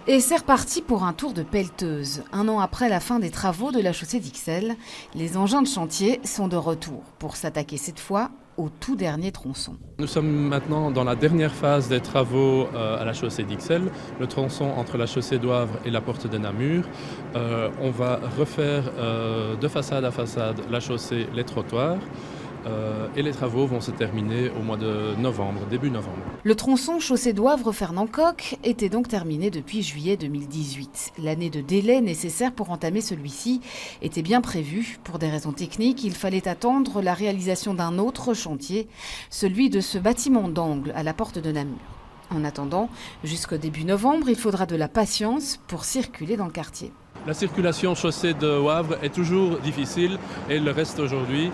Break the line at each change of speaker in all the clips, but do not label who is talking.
Et c'est reparti pour un tour de pelleteuse. Un an après la fin des travaux de la chaussée d'Ixelles, les engins de chantier sont de retour pour s'attaquer cette fois au tout dernier tronçon.
Nous sommes maintenant dans la dernière phase des travaux à la chaussée d'Ixelles, le tronçon entre la chaussée d'Ouavre et la porte de Namur. On va refaire de façade à façade la chaussée, les trottoirs. Et les travaux vont se terminer au mois de novembre, début novembre.
Le tronçon chaussée d'Ouavre-Fernand-Coq était donc terminé depuis juillet 2018. L'année de délai nécessaire pour entamer celui-ci était bien prévue. Pour des raisons techniques, il fallait attendre la réalisation d'un autre chantier, celui de ce bâtiment d'angle à la porte de Namur. En attendant, jusqu'au début novembre, il faudra de la patience pour circuler dans le quartier.
La circulation chaussée de Wavre est toujours difficile et le reste aujourd'hui.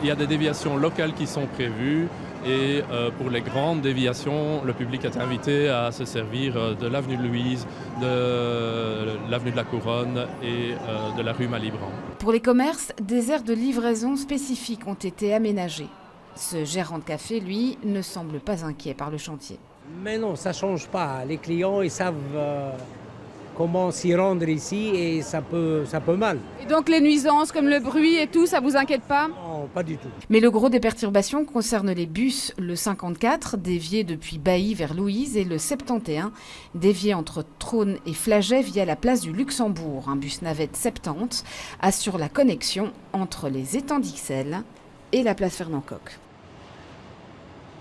Il y a des déviations locales qui sont prévues et pour les grandes déviations, le public est invité à se servir de l'avenue de Louise, de l'avenue de la Couronne et de la rue Malibran.
Pour les commerces, des aires de livraison spécifiques ont été aménagées. Ce gérant de café, lui, ne semble pas inquiet par le chantier.
Mais non, ça ne change pas. Les clients, ils savent comment s'y rendre ici et ça peut mal.
Et donc les nuisances comme le bruit et tout, ça vous inquiète pas?
Non, pas du tout.
Mais le gros des perturbations concerne les bus, le 54 dévié depuis Bailly vers Louise et le 71 dévié entre Trône et Flaget via la place du Luxembourg. Un bus navette 70 assure la connexion entre les étangs d'Ixelles et la place Fernand-Coq.